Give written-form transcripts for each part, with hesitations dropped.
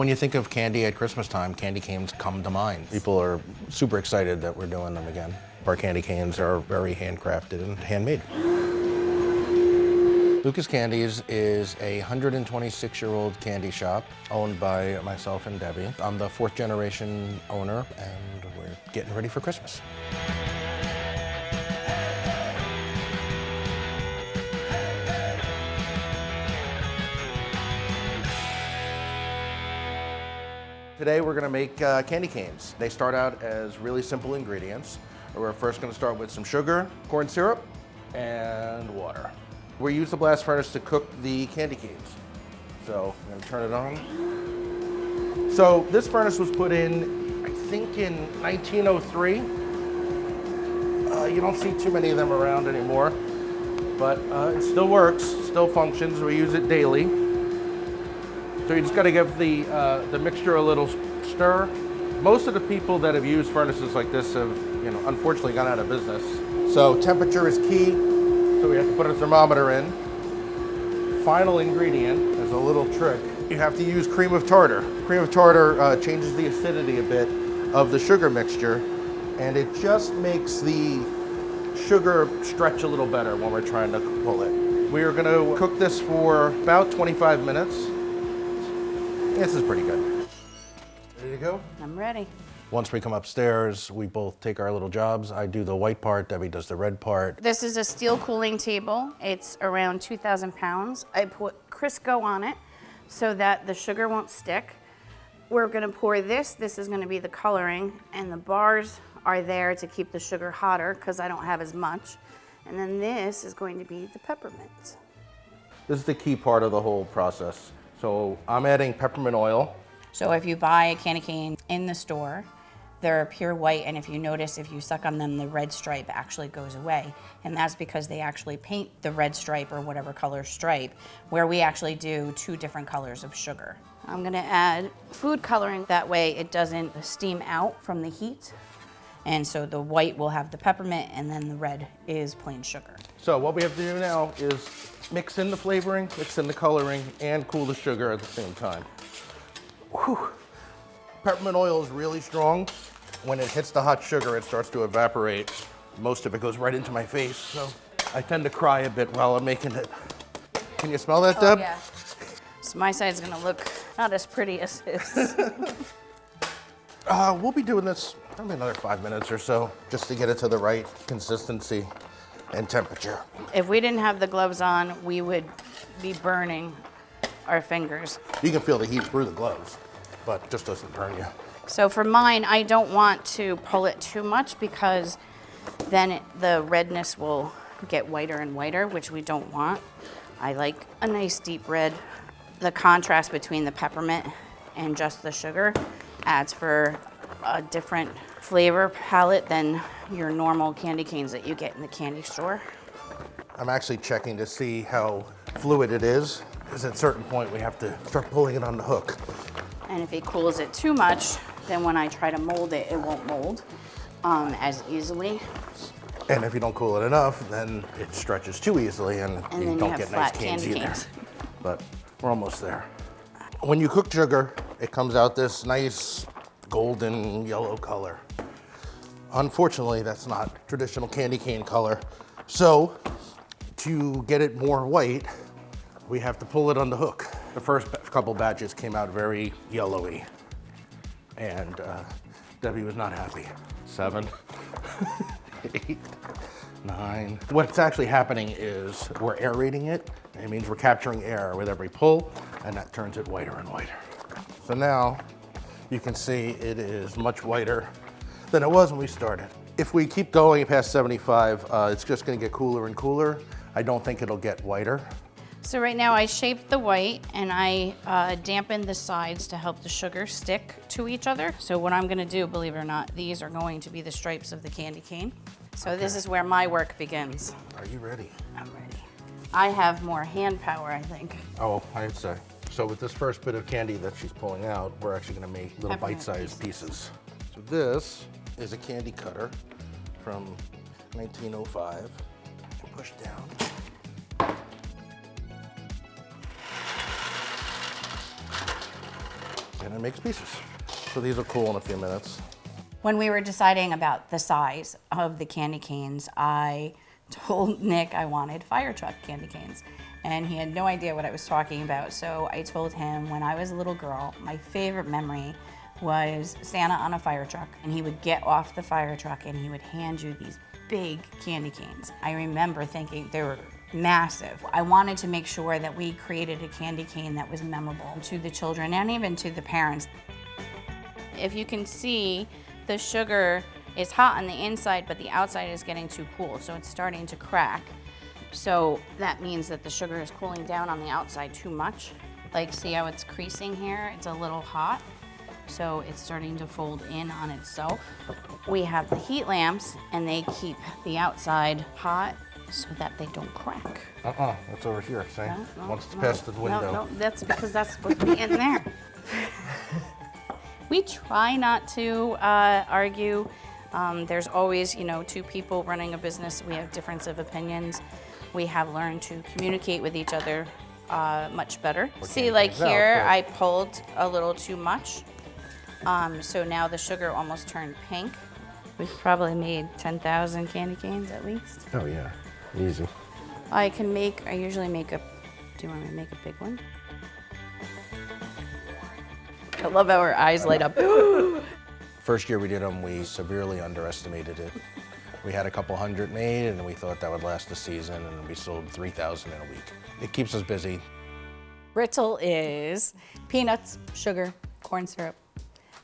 When you think of candy at Christmas time, candy canes come to mind. People are super excited that we're doing them again. Our candy canes are very handcrafted and handmade. Loucas Candies is a 126-year-old candy shop owned by myself and Debbie. I'm the 4th generation owner, and we're getting ready for Christmas. Today we're going to make candy canes. They start out as really simple ingredients. We're first going to start with some sugar, corn syrup, and water. We use the blast furnace to cook the candy canes. So I'm going to turn it on. So this furnace was put in, I think, in 1903. You don't see too many of them around anymore, but it still works, still functions. We use it daily. So you just got to give the mixture a little stir. Most of the people that have used furnaces like this have, unfortunately gone out of business. So temperature is key. So we have to put a thermometer in. Final ingredient is a little trick. You have to use cream of tartar. Cream of tartar changes the acidity a bit of the sugar mixture, and it just makes the sugar stretch a little better when we're trying to pull it. We are going to cook this for about 25 minutes. This is pretty good. Ready to go? I'm ready. Once we come upstairs, we both take our little jobs. I do the white part, Debbie does the red part. This is a steel cooling table. It's around 2,000 pounds. I put Crisco on it so that the sugar won't stick. We're gonna pour this. This is gonna be the coloring, and the bars are there to keep the sugar hotter because I don't have as much. And then this is going to be the peppermint. This is the key part of the whole process. So I'm adding peppermint oil. So if you buy a candy cane in the store, they're pure white, and if you notice, if you suck on them, the red stripe actually goes away. And that's because they actually paint the red stripe or whatever color stripe, where we actually do 2 different colors of sugar. I'm gonna add food coloring. That way it doesn't steam out from the heat. And so the white will have the peppermint, and then the red is plain sugar. So what we have to do now is mix in the flavoring, mix in the coloring, and cool the sugar at the same time. Whew. Peppermint oil is really strong. When it hits the hot sugar, it starts to evaporate. Most of it goes right into my face, so I tend to cry a bit while I'm making it. Can you smell that, Deb? Oh, yeah. So my side's gonna look not as pretty as his. We'll be doing this probably another 5 minutes or so, just to get it to the right consistency and temperature. If we didn't have the gloves on, we would be burning our fingers. You can feel the heat through the gloves, but it just doesn't burn you. So for mine, I don't want to pull it too much because then the redness will get whiter and whiter, which we don't want. I like a nice deep red. The contrast between the peppermint and just the sugar adds for a different flavor palette than your normal candy canes that you get in the candy store. I'm actually checking to see how fluid it is, because at a certain point we have to start pulling it on the hook. And if it cools it too much, then when I try to mold it, it won't mold as easily. And if you don't cool it enough, then it stretches too easily, and you then don't have get nice flat canes candy either. canes. But we're almost there. When you cook sugar, it comes out this nice golden yellow color. Unfortunately, that's not traditional candy cane color. So to get it more white, we have to pull it on the hook. The first couple batches came out very yellowy, and Debbie was not happy. 7, 8, 9. What's actually happening is we're aerating it. It means we're capturing air with every pull, and that turns it whiter and whiter. So now you can see it is much whiter than it was when we started. If we keep going past 75, it's just gonna get cooler and cooler. I don't think it'll get whiter. So right now I shaped the white and I dampened the sides to help the sugar stick to each other. So what I'm gonna do, believe it or not, these are going to be the stripes of the candy cane. So okay. This is where my work begins. Are you ready? I'm ready. I have more hand power, I think. Oh, I'd say. So with this first bit of candy that she's pulling out, we're actually gonna make little bite-sized pieces. So this is a candy cutter from 1905. We'll push down. and it makes pieces. So these will cool in a few minutes. When we were deciding about the size of the candy canes, I told Nick I wanted fire truck candy canes. And he had no idea what I was talking about. So I told him when I was a little girl, my favorite memory was Santa on a fire truck. And he would get off the fire truck and he would hand you these big candy canes. I remember thinking they were massive. I wanted to make sure that we created a candy cane that was memorable to the children and even to the parents. If you can see, the sugar is hot on the inside, but the outside is getting too cool, so it's starting to crack. So that means that the sugar is cooling down on the outside too much. Like, see how it's creasing here? It's a little hot, so it's starting to fold in on itself. We have the heat lamps, and they keep the outside hot so that they don't crack. That's over here, see? No, Once it's past the window. No, that's because that's supposed to be in there. We try not to argue. There's always, two people running a business. We have difference of opinions. We have learned to communicate with each other much better. See, like here, I pulled a little too much. So now the sugar almost turned pink. We've probably made 10,000 candy canes at least. Oh yeah, easy. I usually make do you want me to make a big one? I love how her eyes light up. First year we did them, we severely underestimated it. We had a couple hundred made, and we thought that would last the season, and we sold 3,000 in a week. It keeps us busy. Brittle is peanuts, sugar, corn syrup,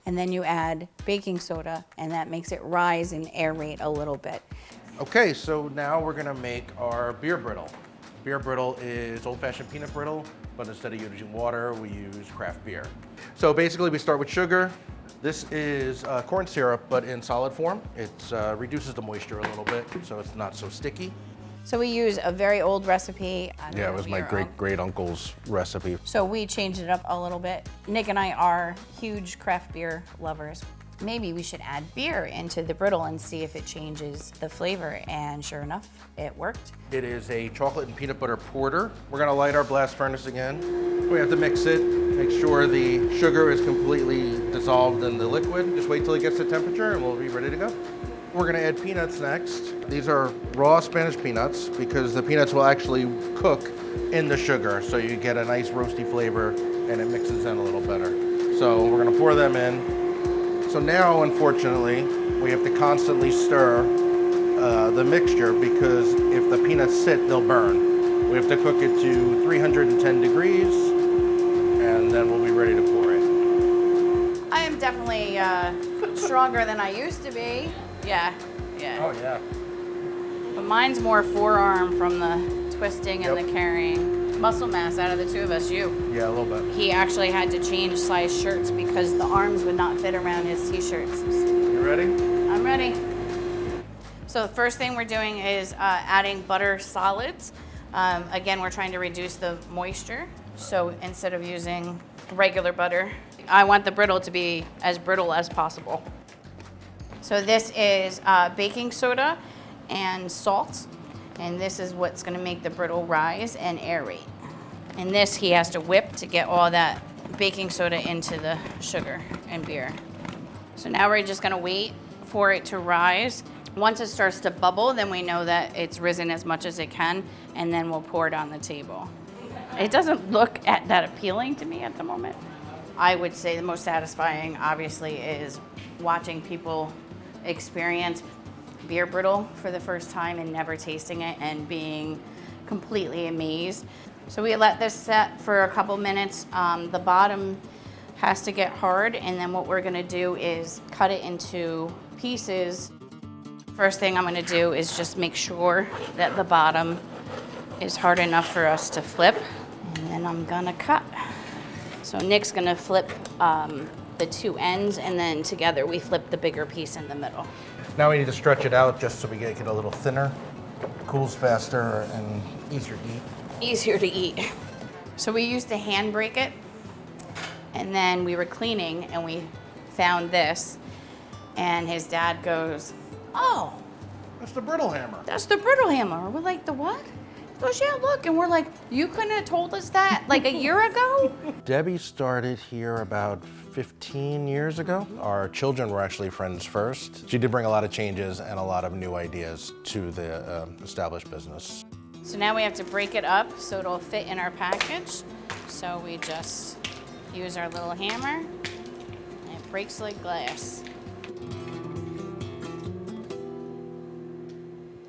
and then you add baking soda, and that makes it rise and aerate a little bit. Okay, so now we're gonna make our beer brittle. Beer brittle is old-fashioned peanut brittle, but instead of using water, we use craft beer. So basically we start with sugar. This is corn syrup, but in solid form. It reduces the moisture a little bit, so it's not so sticky. So we use a very old recipe. Yeah, it was my great-great-uncle's recipe. So we changed it up a little bit. Nick and I are huge craft beer lovers. Maybe we should add beer into the brittle and see if it changes the flavor, and sure enough, it worked. It is a chocolate and peanut butter porter. We're gonna light our blast furnace again. We have to mix it, make sure the sugar is completely dissolved in the liquid. Just wait till it gets to temperature and we'll be ready to go. We're gonna add peanuts next. These are raw Spanish peanuts because the peanuts will actually cook in the sugar, so you get a nice roasty flavor and it mixes in a little better. So we're gonna pour them in. So now, unfortunately, we have to constantly stir the mixture because if the peanuts sit, they'll burn. We have to cook it to 310 degrees, and then we'll be ready to pour it. I am definitely stronger than I used to be. Yeah. Oh, yeah. But mine's more forearm from the twisting and the carrying. Muscle mass out of the two of us, you. Yeah, a little bit. He actually had to change size shirts because the arms would not fit around his t-shirts. You ready? I'm ready. So the first thing we're doing is adding butter solids. Again, we're trying to reduce the moisture. So instead of using regular butter, I want the brittle to be as brittle as possible. So this is baking soda and salt. And this is what's gonna make the brittle rise and aerate. And this he has to whip to get all that baking soda into the sugar and beer. So now we're just gonna wait for it to rise. Once it starts to bubble, then we know that it's risen as much as it can, and then we'll pour it on the table. It doesn't look that appealing to me at the moment. I would say the most satisfying, obviously, is watching people experience beer brittle for the first time and never tasting it and being completely amazed. So we let this set for a couple minutes. The bottom has to get hard, and then what we're gonna do is cut it into pieces. First thing I'm gonna do is just make sure that the bottom is hard enough for us to flip, and then I'm gonna cut. So Nick's gonna flip the two ends, and then together we flip the bigger piece in the middle. Now we need to stretch it out just so we get it a little thinner. It cools faster and easier to eat. Easier to eat. So we used to hand break it, and then we were cleaning and we found this, and his dad goes, "Oh, That's the brittle hammer. that's the brittle hammer." We're like, "The what?" He goes, "Yeah, look." And we're like, "You couldn't have told us that like a year ago?" Debbie started here about 15 years ago. Our children were actually friends first. She did bring a lot of changes and a lot of new ideas to the established business. So now we have to break it up so it'll fit in our package. So we just use our little hammer and it breaks like glass.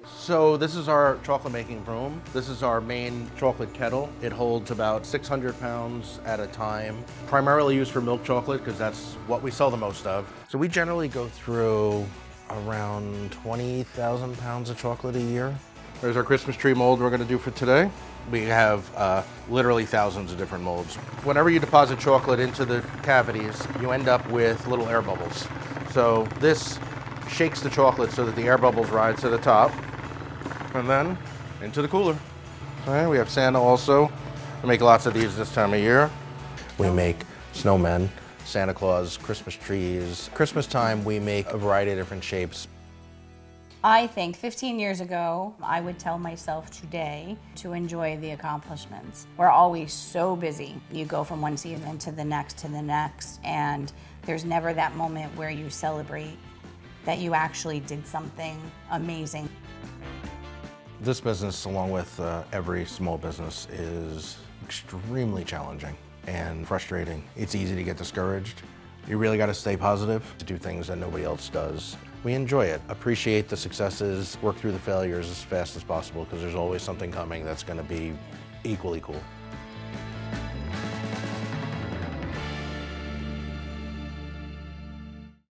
So this is our chocolate making room. This is our main chocolate kettle. It holds about 600 pounds at a time, primarily used for milk chocolate because that's what we sell the most of. So we generally go through around 20,000 pounds of chocolate a year. There's our Christmas tree mold we're gonna do for today. We have literally thousands of different molds. Whenever you deposit chocolate into the cavities, you end up with little air bubbles. So this shakes the chocolate so that the air bubbles rise to the top. And then into the cooler. All right, we have Santa also. We make lots of these this time of year. We make snowmen, Santa Claus, Christmas trees. Christmas time, we make a variety of different shapes. I think 15 years ago, I would tell myself today to enjoy the accomplishments. We're always so busy. You go from one season to the next, and there's never that moment where you celebrate that you actually did something amazing. This business, along with every small business, is extremely challenging and frustrating. It's easy to get discouraged. You really got to stay positive to do things that nobody else does. We enjoy it, appreciate the successes, work through the failures as fast as possible because there's always something coming that's going to be equally cool.